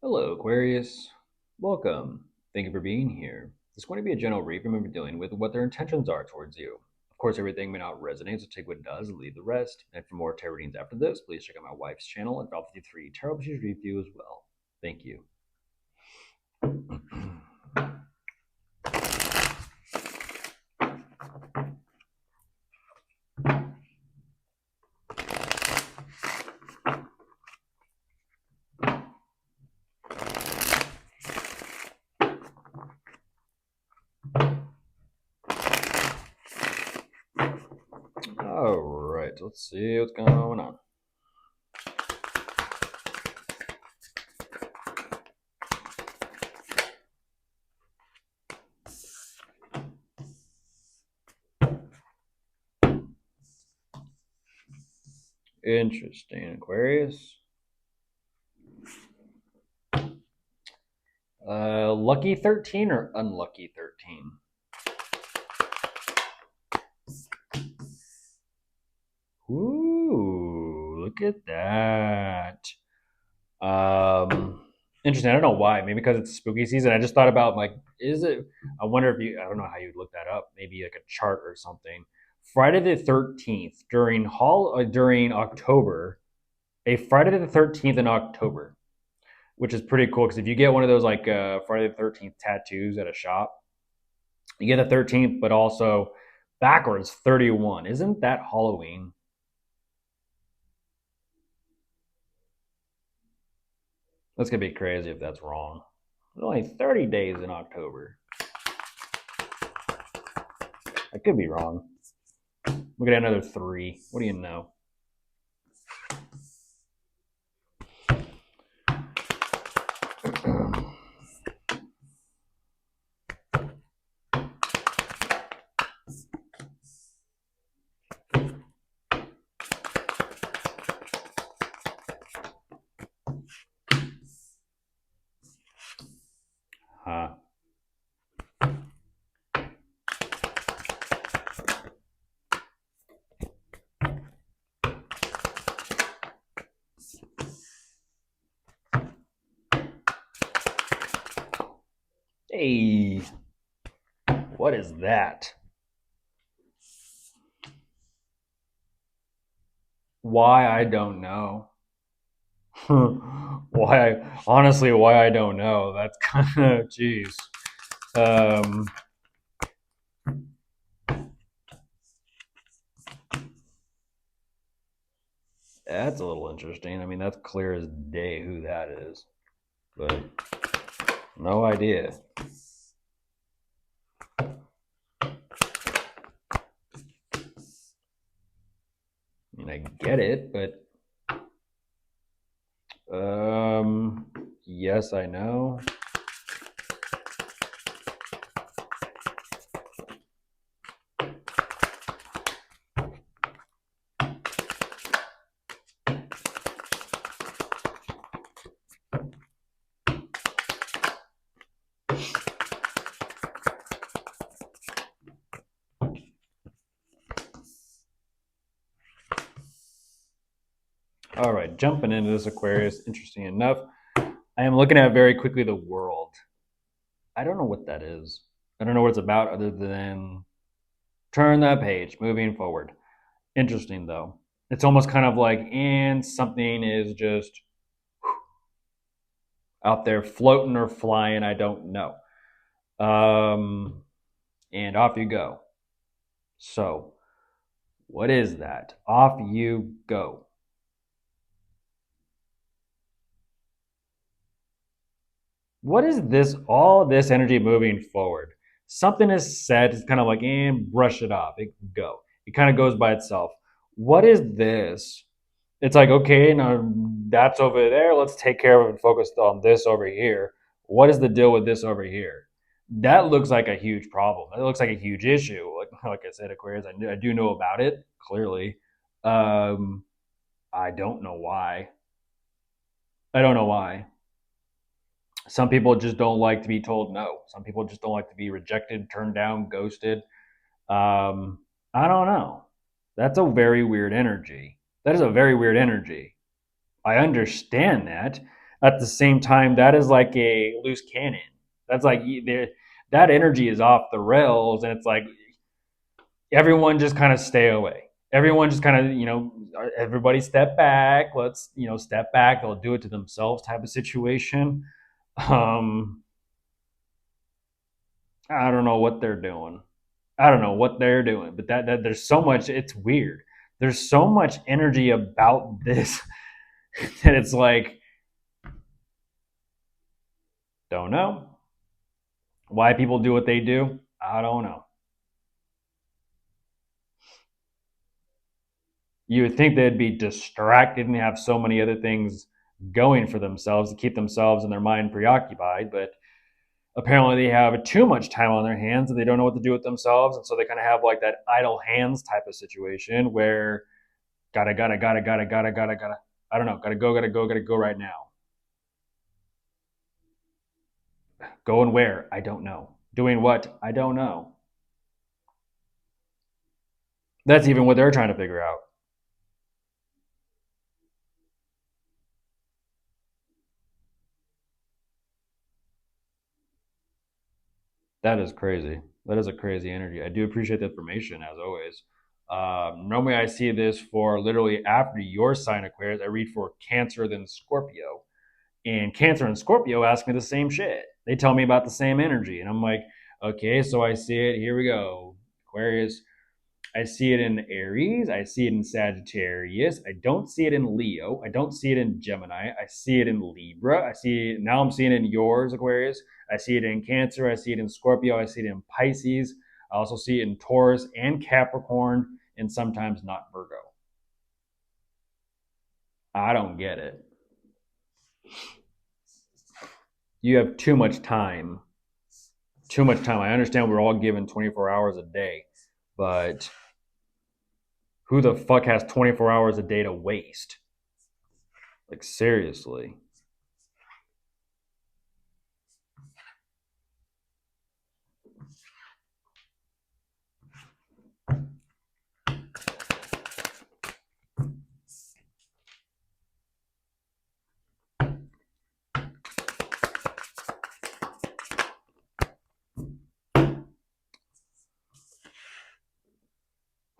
Hello, Aquarius. Welcome. Thank you for being here. This is going to be a general read from everyone dealing with what their intentions are towards you. Of course, everything may not resonate, so take what it does and leave the rest. And for more tarot readings after this, please check out my wife's channel at Val53 Tarot She's Review as well. Thank you. All right, let's see what's going on. Interesting, Aquarius. Lucky 13 or unlucky 13? Ooh, look at that. Interesting. I don't know why. Maybe because it's spooky season. I just thought about like, is it? I wonder if you. I don't know how you'd look that up. Maybe like a chart or something. Friday the 13th during October, a Friday the 13th in October, which is pretty cool because if you get one of those like Friday the 13th tattoos at a shop, you get the 13th, but also backwards 31. Isn't that Halloween? That's gonna be crazy if that's wrong. There's only 30 days in October. I could be wrong. We'll get another 3. What do you know? Huh. Hey, what is that? Why I don't know. Why I don't know. That's kind of jeez. Um, that's a little interesting. I mean, that's clear as day who that is, but no idea. I mean, I get it, but yes, I know. All right, jumping into this Aquarius, interesting enough. I am looking at very quickly the world. I don't know what that is. I don't know what it's about other than turn that page, moving forward. Interesting though. It's almost kind of like, and something is just out there floating or flying. I don't know. And off you go. So, what is that? Off you go. What is this? All this energy moving forward. Something is said. It's kind of like, and brush it off. It can go. It kind of goes by itself. What is this? It's like, okay, now that's over there. Let's take care of it and focus on this over here. What is the deal with this over here? That looks like a huge problem. It looks like a huge issue. Like I said, Aquarius, I do know about it, clearly. Um, I don't know why. I don't know why. Some people just don't like to be told no. Some people just don't like to be rejected, turned down, ghosted. I don't know. That's a very weird energy. That is a very weird energy. I understand that. At the same time, that is like a loose cannon. That's like that energy is off the rails, and it's like everyone just kind of stay away. Everyone just kind of, everybody step back. Let's, step back. They'll do it to themselves type of situation. Um, I don't know what they're doing. I don't know what they're doing, but that there's so much. It's weird. There's so much energy about this that it's like, don't know why people do what they do. I don't know. You would think they'd be distracted and have so many other things going for themselves to keep themselves and their mind preoccupied, but apparently they have too much time on their hands and they don't know what to do with themselves, and so they kind of have like that idle hands type of situation where gotta, I don't know, gotta go right now. Going where? I don't know. Doing what? I don't know. That's even what they're trying to figure out. That is crazy. That is a crazy energy. I do appreciate the information as always. Normally, I see this for literally after your sign Aquarius. I read for Cancer, then Scorpio, and Cancer and Scorpio ask me the same shit. They tell me about the same energy, and I'm like, okay, so I see it. Here we go. Aquarius, I see it in Aries. I see it in Sagittarius. I don't see it in Leo. I don't see it in Gemini. I see it in Libra. I see it now. I'm seeing it in yours, Aquarius. I see it in Cancer. I see it in Scorpio. I see it in Pisces. I also see it in Taurus and Capricorn, and sometimes not Virgo. I don't get it. You have too much time. Too much time. I understand we're all given 24 hours a day, but who the fuck has 24 hours a day to waste? Like, seriously.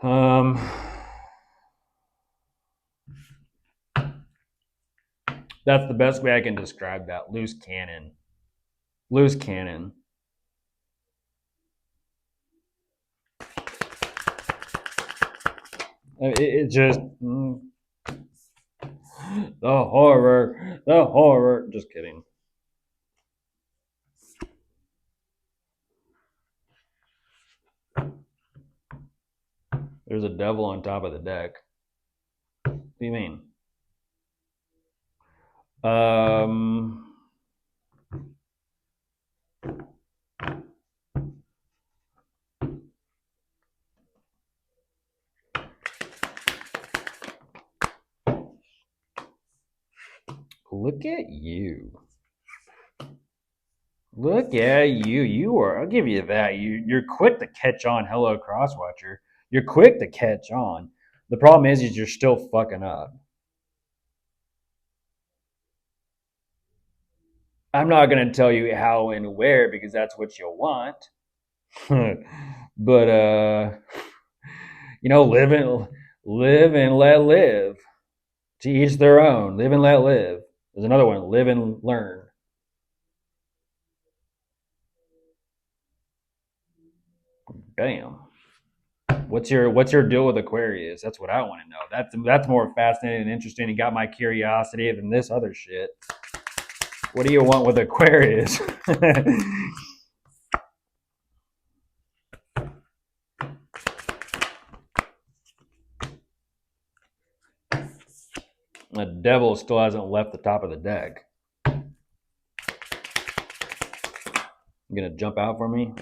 Um, that's the best way I can describe that. Loose cannon. Loose cannon. It just the horror, the horror. Just kidding. There's a devil on top of the deck. What do you mean? Um, look at you. Look at you. You are. I'll give you that. You're quick to catch on. Hello, Crosswatcher. You're quick to catch on. The problem is you're still fucking up. I'm not gonna tell you how and where because that's what you'll want. But live and let live. To each their own. Live and let live. There's another one. Live and learn. Damn. What's your deal with Aquarius? That's what I want to know. That's more fascinating and interesting and got my curiosity than this other shit. What do you want with Aquarius? The devil still hasn't left the top of the deck. You gonna jump out for me?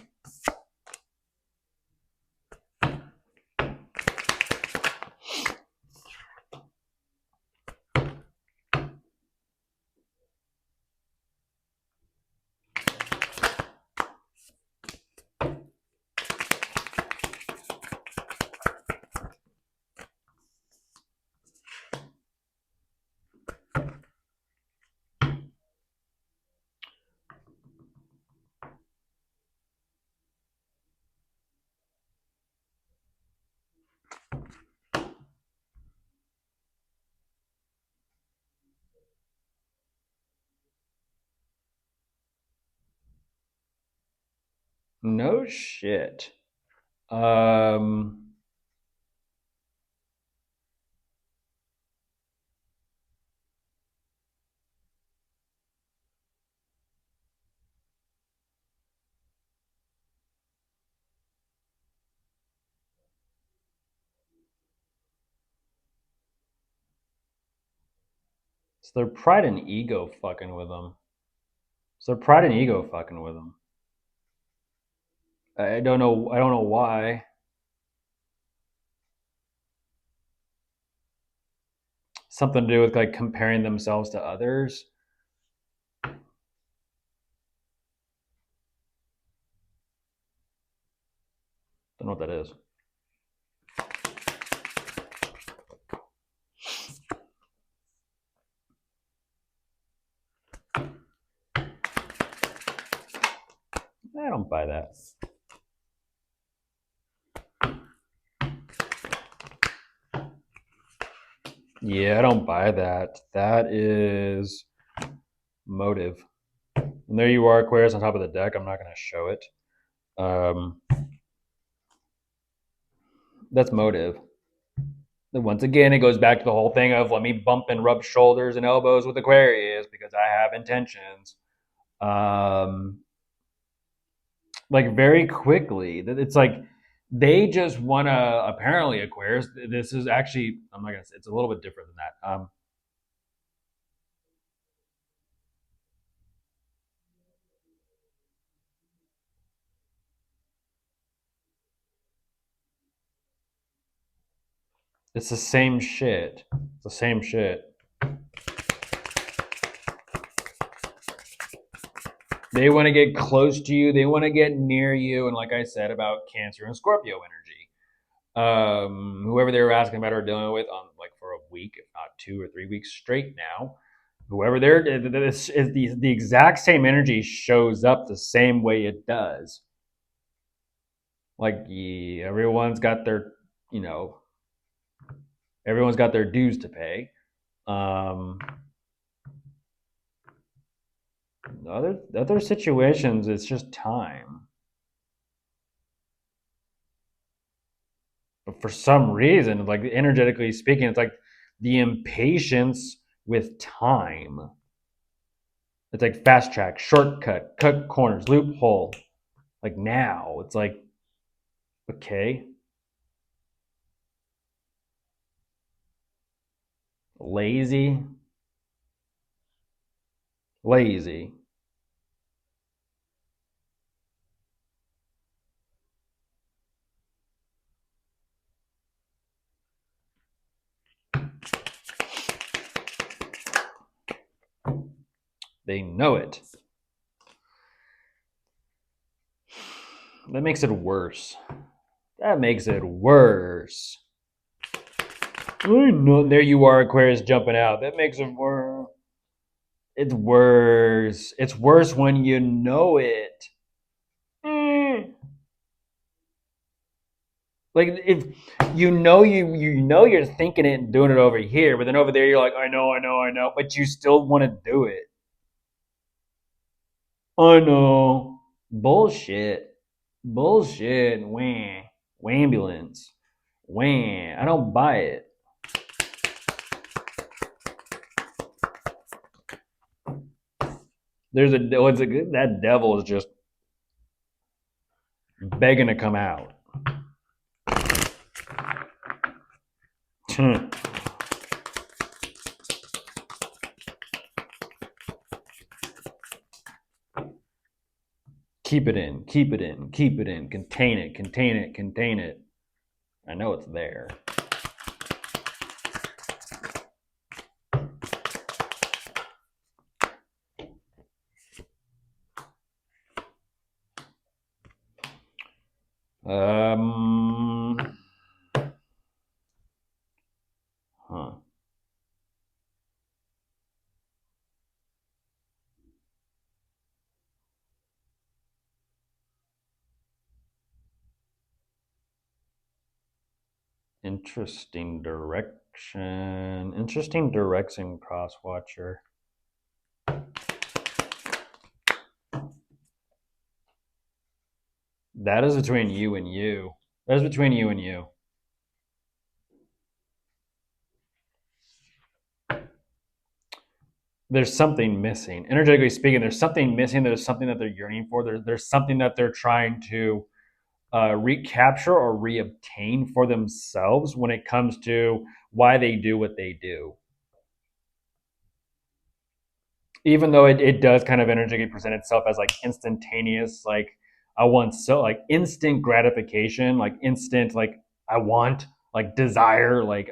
No shit. Um, it's their pride and ego fucking with them. It's their pride and ego fucking with them. I don't know. I don't know why. Something to do with like comparing themselves to others. Don't know what that is. I don't buy that. Yeah, I don't buy that. That is motive. And there you are, Aquarius, on top of the deck. I'm not going to show it. That's motive. And once again, it goes back to the whole thing of let me bump and rub shoulders and elbows with Aquarius because I have intentions. Um, like very quickly, it's like they just want to. Apparently, Aquarius. This is actually. I'm not gonna say it's a little bit different than that. It's the same shit. It's the same shit. They want to get close to you. They want to get near you. And like I said about Cancer and Scorpio energy, whoever they were asking about or dealing with on like for a week, if not 2 or 3 weeks straight now, whoever they're, this is the exact same energy shows up the same way it does. Like yeah, you know, everyone's got their dues to pay. Um, other situations, it's just time. But for some reason, like energetically speaking, it's like the impatience with time. It's like fast track, shortcut, cut corners, loophole. Like now, it's like okay, lazy, lazy. They know it. That makes it worse. That makes it worse. I know. There you are, Aquarius, jumping out. That makes it worse. It's worse. It's worse when you know it. Mm. Like if you know you're thinking it and doing it over here, but then over there you're like, I know, but you still want to do it. I know. Bullshit. Bullshit. Wah. Wambulance. Wah. I don't buy it. That devil is just begging to come out. Keep it in, keep it in, keep it in, contain it, contain it, contain it. I know it's there. Um, huh. Interesting direction. Interesting direction, Crosswatcher. That is between you and you. That is between you and you. There's something missing. Energetically speaking, there's something missing. There's something that they're yearning for. There's something that they're trying to recapture or reobtain for themselves when it comes to why they do what they do. Even though it does kind of energetically present itself as like instantaneous, like I want so like instant gratification, like instant, like I want, like desire, like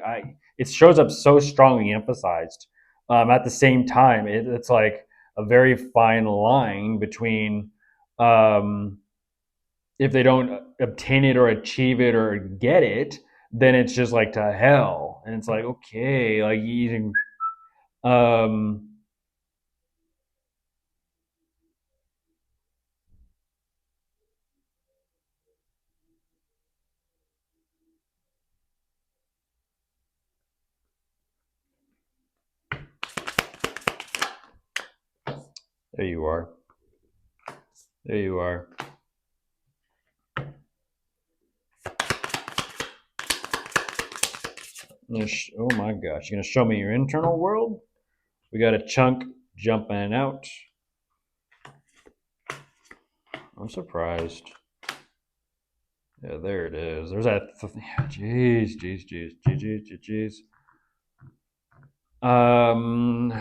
it shows up so strongly emphasized. At the same time, it's like a very fine line between um, if they don't obtain it or achieve it or get it, then it's just like to hell, and it's like okay, like you, um, there you are. There you are. Oh my gosh, you're gonna show me your internal world? We got a chunk jumping out. I'm surprised. Yeah, there it is. There's that. Jeez, jeez, jeez, jeez, jeez, jeez. Um,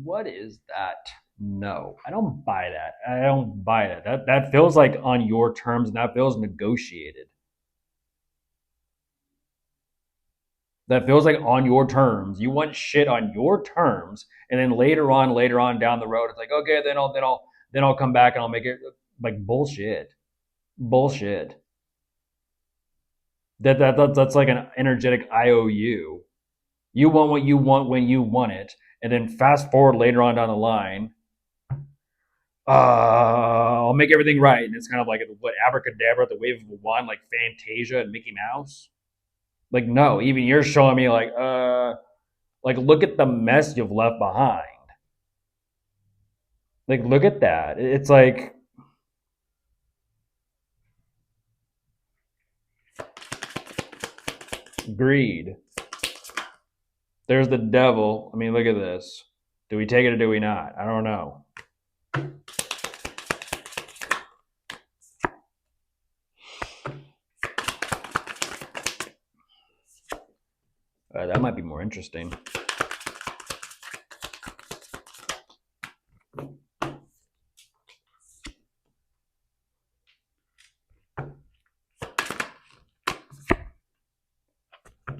what is that? No, I don't buy that. I don't buy that. That feels like on your terms, and that feels negotiated. That feels like on your terms. You want shit on your terms, and then later on down the road, it's like okay, then I'll come back and I'll make it like bullshit, bullshit. That's like an energetic IOU. You want what you want when you want it, and then fast forward later on down the line, I'll make everything right, and it's kind of like what abracadabra, the wave of a wand, like Fantasia and Mickey Mouse. Like no, even you're showing me like look at the mess you've left behind. Like look at that. It's like greed. There's the devil. I mean, look at this. Do we take it or do we not? I don't know. That might be more interesting.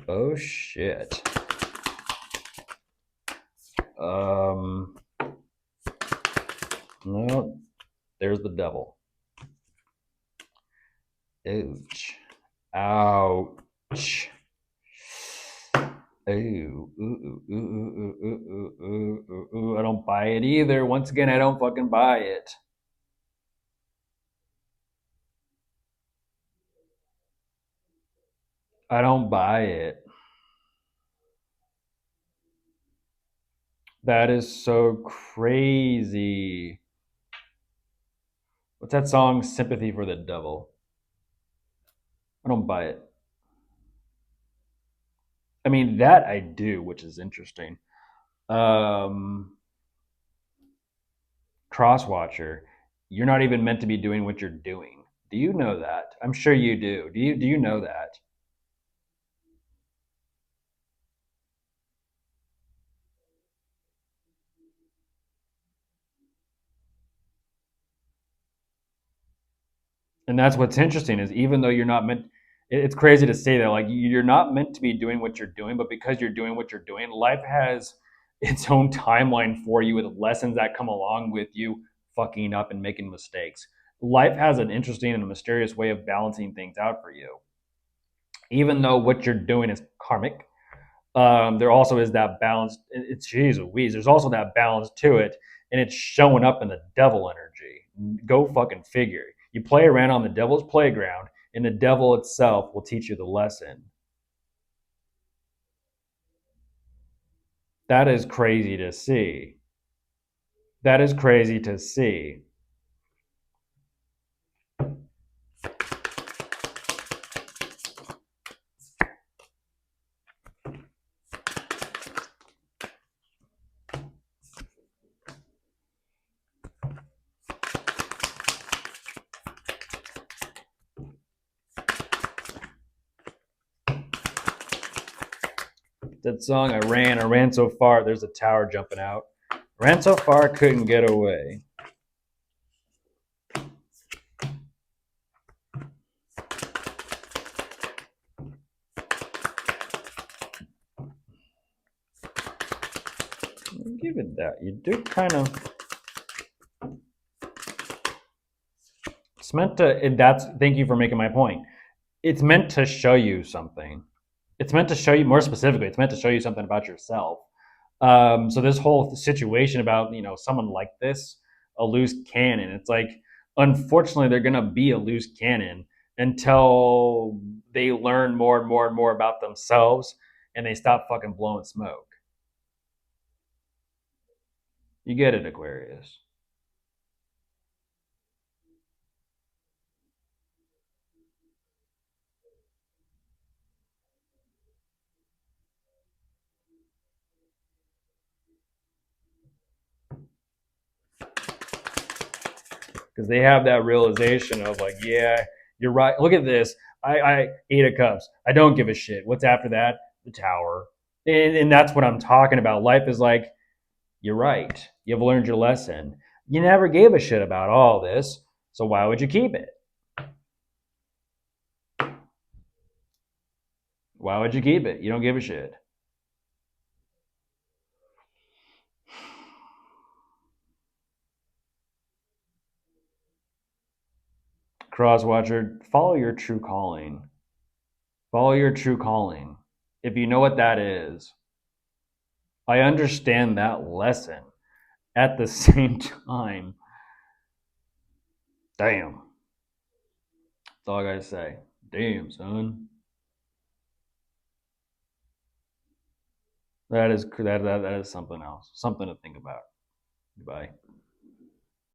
Oh shit. No, there's the devil. Ouch. Ouch. Ooh. I don't buy it either. Once again, I don't fucking buy it. I don't buy it. That is so crazy. What's that song? Sympathy for the Devil. I don't buy it. I mean, that I do, which is interesting. Um, Crosswatcher, you're not even meant to be doing what you're doing. Do you know that? I'm sure you do. Do you know that? And that's what's interesting is even though you're not meant, it's crazy to say that like you're not meant to be doing what you're doing, but because you're doing what you're doing, life has its own timeline for you with lessons that come along with you fucking up and making mistakes. Life has an interesting and a mysterious way of balancing things out for you. Even though what you're doing is karmic, there also is that balance. It's geez Louise. There's also that balance to it, and it's showing up in the devil energy. Go fucking figure. You play around on the devil's playground, and the devil itself will teach you the lesson. That is crazy to see. That is crazy to see. That song, I ran so far, there's a tower jumping out. Ran so far, couldn't get away. Give it that. You do kind of. It's meant to. That's. Thank you for making my point. It's meant to show you something. It's meant to show you more specifically. It's meant to show you something about yourself. So this whole situation about someone like this, a loose cannon. It's like unfortunately they're gonna be a loose cannon until they learn more and more and more about themselves and they stop fucking blowing smoke. You get it, Aquarius. Because they have that realization of like, yeah, you're right. Look at this. I 8 of cups. I don't give a shit. What's after that? The tower. And that's what I'm talking about. Life is like, you're right. You've learned your lesson. You never gave a shit about all this. So why would you keep it? Why would you keep it? You don't give a shit. Crosswatcher, follow your true calling. Follow your true calling. If you know what that is, I understand that lesson. At the same time, damn. That's all I gotta say. Damn, son. That is something else. Something to think about. Goodbye.